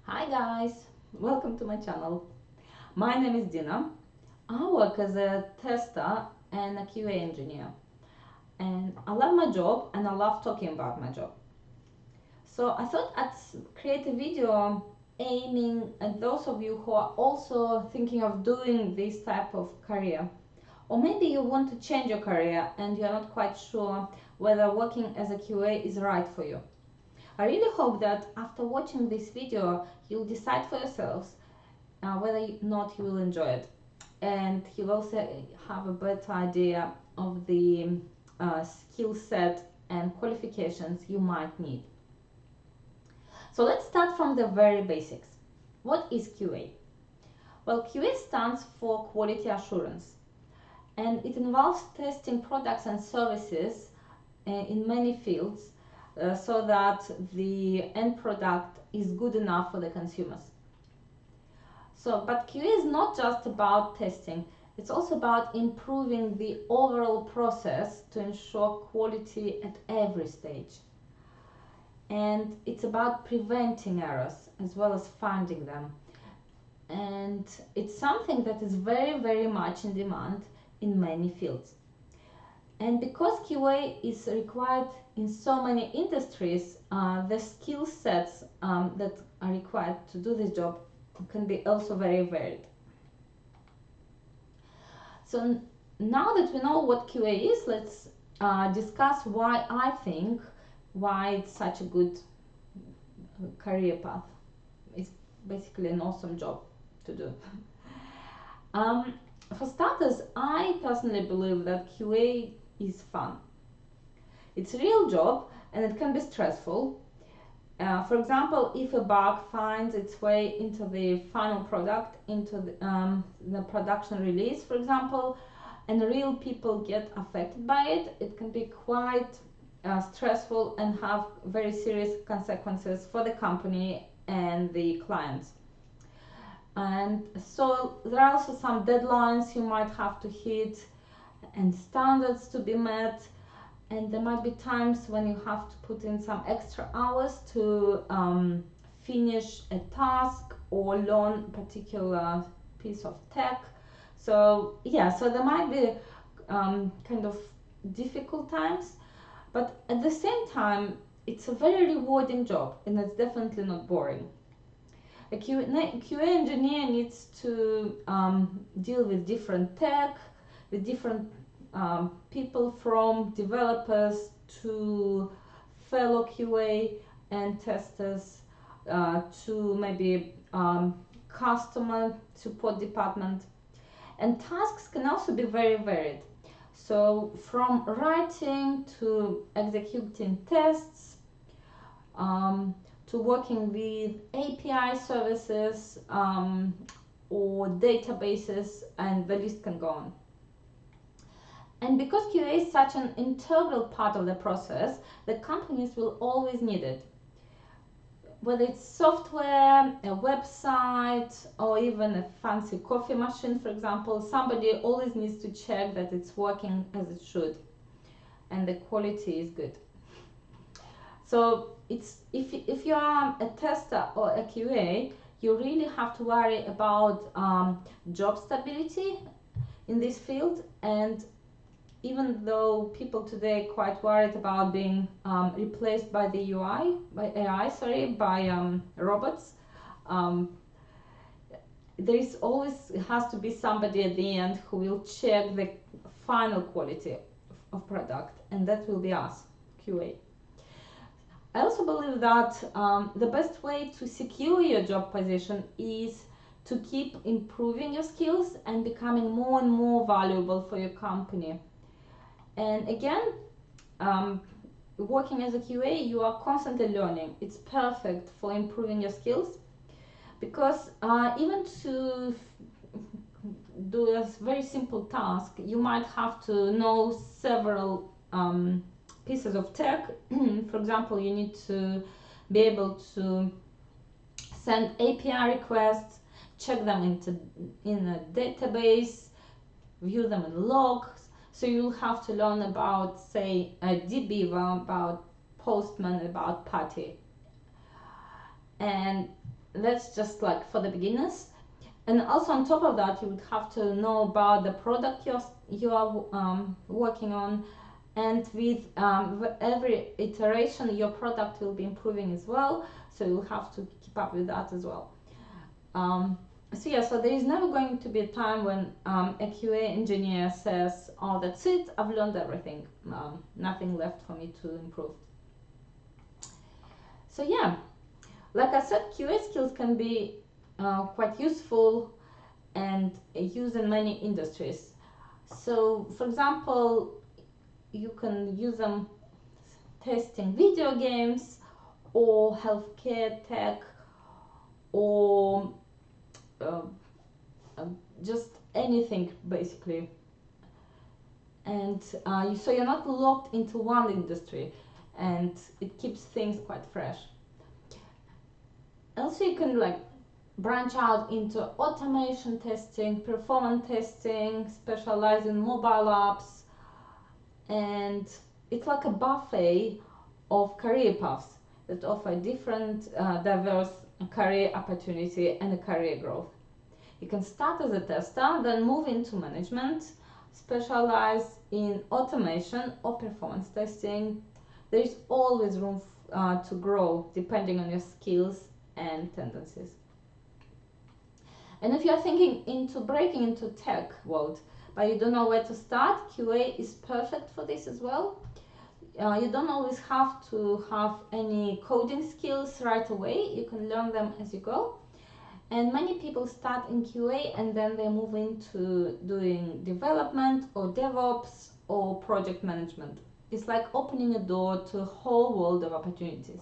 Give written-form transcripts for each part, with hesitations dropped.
Hi guys, welcome to my channel. My name is Dina. I work as a tester and a QA engineer, and I love my job and I love talking about my job. So I thought I'd create a video aiming at those of you who are also thinking of doing this type of career. Or maybe you want to change your career and you're not quite sure whether working as a QA is right for you. I really hope that after watching this video, you'll decide for yourselves whether or not you will enjoy it, and you'll also have a better idea of the skill set and qualifications you might need. So let's start from the very basics. What is QA? Well, QA stands for quality assurance, and it involves testing products and services in many fields so that the end product is good enough for the consumers. But QA is not just about testing, it's also about improving the overall process to ensure quality at every stage. And it's about preventing errors as well as finding them. And it's something that is very, very much in demand in many fields. And because QA is required in so many industries, the skill sets that are required to do this job can be also very varied. So now that we know what QA is, let's discuss why it's such a good career path. It's basically an awesome job to do. For starters, I personally believe that QA is fun. It's a real job and it can be stressful. For example, if a bug finds its way into the final product, into the production release, for example, and real people get affected by it, it can be quite stressful and have very serious consequences for the company and the clients. And so there are also some deadlines you might have to hit and standards to be met, and there might be times when you have to put in some extra hours to finish a task or learn a particular piece of tech. So there might be kind of difficult times, but at the same time it's a very rewarding job and it's definitely not boring. A QA engineer needs to deal with different tech, with different people, from developers to fellow QA and testers to maybe customer support department. And tasks can also be very varied. So from writing to executing tests, to working with API services or databases, and the list can go on. And because QA is such an integral part of the process, the companies will always need it. Whether it's software, a website, or even a fancy coffee machine, for example, somebody always needs to check that it's working as it should and the quality is good. So if you are a tester or a QA, you really have to worry about job stability in this field. And even though people today are quite worried about being replaced by the by robots, there is always has to be somebody at the end who will check the final quality of product, and that will be us, QA. I also believe that the best way to secure your job position is to keep improving your skills and becoming more and more valuable for your company. And again, working as a QA, you are constantly learning. It's perfect for improving your skills, because even to do a very simple task, you might have to know several pieces of tech. For example, you need to be able to send API requests, check them in a database, view them in logs. So you'll have to learn about, say, dbeaver, about Postman, about Putty. And that's just like for the beginners. And also on top of that, you would have to know about the product you are working on, and with every iteration your product will be improving as well, so you'll have to keep up with that as well. So yeah, so there is never going to be a time when a QA engineer says, oh, that's it, I've learned everything, nothing left for me to improve. So yeah, like I said, QA skills can be quite useful and used in many industries. So for example, you can use them testing video games or healthcare tech, or uh, just anything basically. And so you're not locked into one industry, and it keeps things quite fresh. Also, you can like branch out into automation testing, performance testing, specialize in mobile apps, and it's like a buffet of career paths that offer different diverse career opportunity and career growth. You can start as a tester, then move into management, specialize in automation or performance testing. There is always room to grow depending on your skills and tendencies. And if you're thinking into breaking into tech world, but you don't know where to start, QA is perfect for this as well. You don't always have to have any coding skills right away. You can learn them as you go. And many people start in QA and then they move into doing development or DevOps or project management. It's like opening a door to a whole world of opportunities.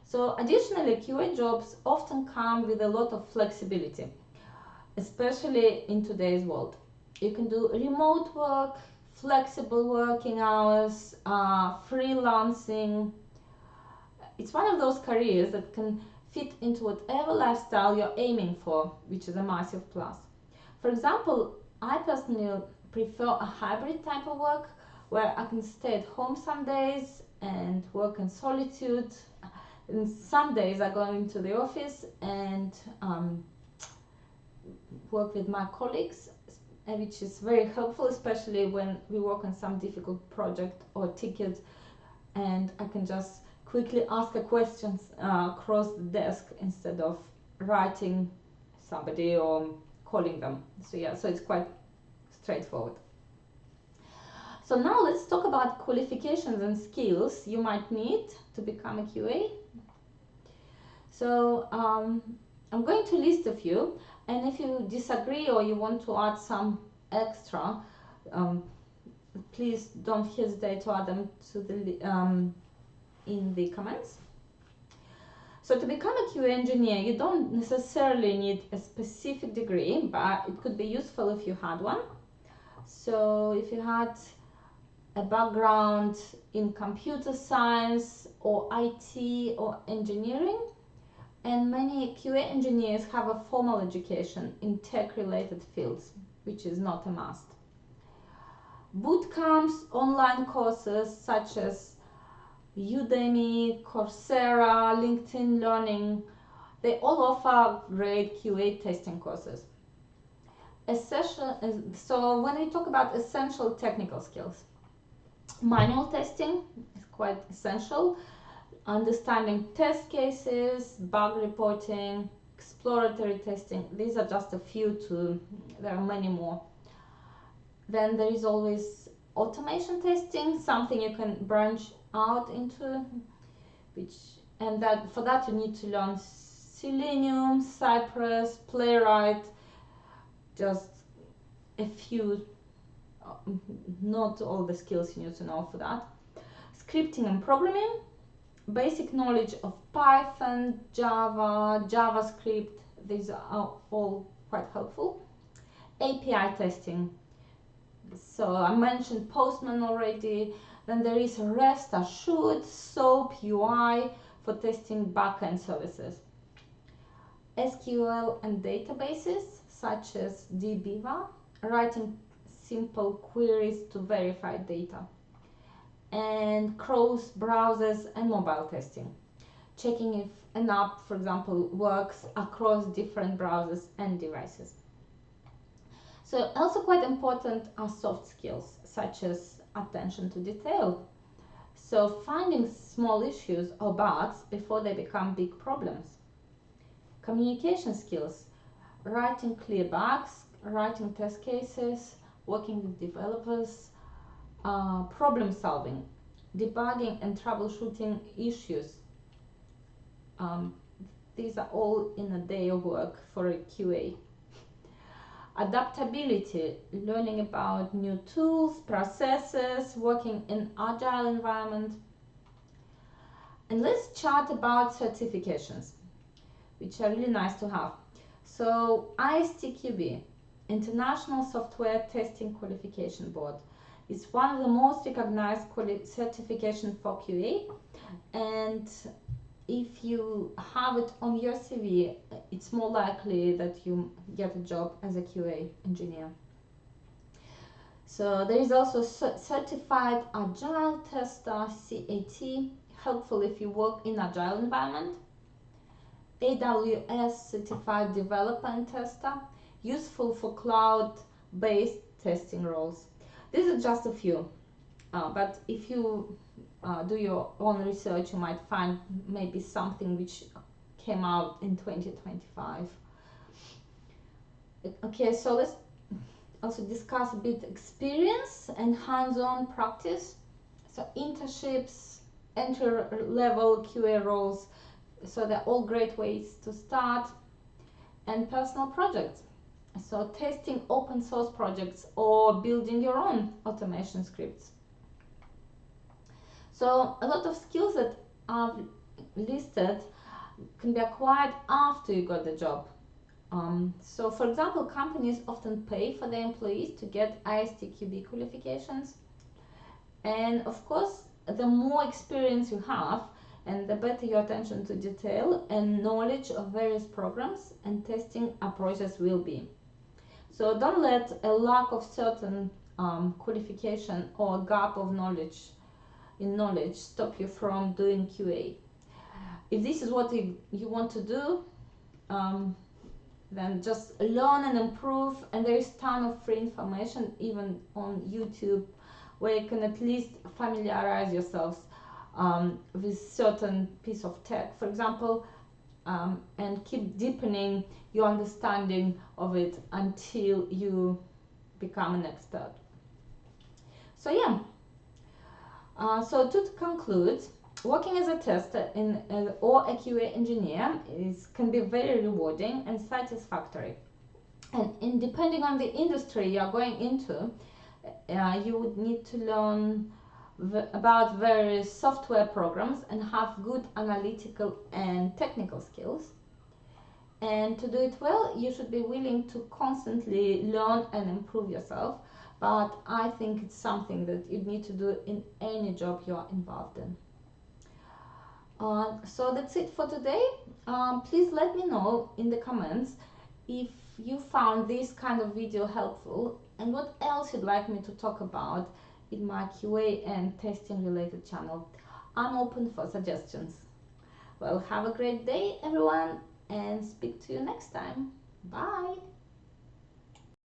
So additionally, QA jobs often come with a lot of flexibility, especially in today's world. You can do remote work, flexible working hours, freelancing. It's one of those careers that can fit into whatever lifestyle you're aiming for, which is a massive plus. For example, I personally prefer a hybrid type of work where I can stay at home some days and work in solitude. And some days I go into the office and work with my colleagues, which is very helpful, especially when we work on some difficult project or ticket, and I can just quickly ask a question across the desk instead of writing somebody or calling them. So yeah, so it's quite straightforward. So now let's talk about qualifications and skills you might need to become a QA. So I'm going to list a few, and if you disagree or you want to add some extra, please don't hesitate to add them to the in the comments. So to become a QA engineer, you don't necessarily need a specific degree, but it could be useful if you had one. So if you had a background in computer science or IT or engineering, and many QA engineers have a formal education in tech-related fields, which is not a must. Boot camps, online courses such as Udemy, Coursera, LinkedIn Learning, they all offer great QA testing courses. So when we talk about essential technical skills, manual testing is quite essential. Understanding test cases, bug reporting, exploratory testing, these are just a few there are many more. Then there is always automation testing, something you can branch out into, for that you need to learn Selenium, Cypress, Playwright, just a few, not all the skills you need to know for that. Scripting and programming, basic knowledge of Python, Java, JavaScript, these are all quite helpful. API testing, so I mentioned Postman already. Then there is REST Assured, SOAP, UI for testing backend services. SQL and databases such as DBeaver, writing simple queries to verify data. And cross browsers and mobile testing. checking if an app, for example, works across different browsers and devices. So also quite important are soft skills, such as attention to detail. So finding small issues or bugs before they become big problems. Communication skills, writing clear bugs, writing test cases, working with developers, problem solving, debugging and troubleshooting issues. These are all in a day of work for a QA. Adaptability, learning about new tools, processes, working in agile environment. And let's chat about certifications, which are really nice to have. So ISTQB, International Software Testing Qualification Board, is one of the most recognized certification for QA, and if you have it on your CV, it's more likely that you get a job as a QA engineer. So there is also Certified Agile Tester, CAT, helpful if you work in agile environment. AWS Certified Developer and Tester, useful for cloud-based testing roles. These are just a few, but if you do your own research, you might find maybe something which came out in 2025. Okay, so let's also discuss a bit experience and hands-on practice. So internships, entry-level QA roles, so they're all great ways to start, and personal projects. So testing open source projects or building your own automation scripts. So a lot of skills that are listed can be acquired after you got the job. So for example, companies often pay for their employees to get ISTQB qualifications. And of course, the more experience you have and the better your attention to detail and knowledge of various programs and testing approaches will be. So don't let a lack of certain qualification or gap of knowledge stop you from doing QA. If this is what you want to do, then just learn and improve, and there is a ton of free information even on YouTube where you can at least familiarize yourselves with certain piece of tech, for example, and keep deepening your understanding of it until you become an expert. So yeah, so to conclude, working as a tester or a QA engineer can be very rewarding and satisfactory. And depending on the industry you are going into, you would need to learn about various software programs and have good analytical and technical skills. And to do it well, you should be willing to constantly learn and improve yourself. But I think it's something that you need to do in any job you are involved in. So that's it for today. Please let me know in the comments if you found this kind of video helpful and what else you'd like me to talk about in my QA and testing related channel. I'm open for suggestions. Well, have a great day everyone, and speak to you next time. Bye!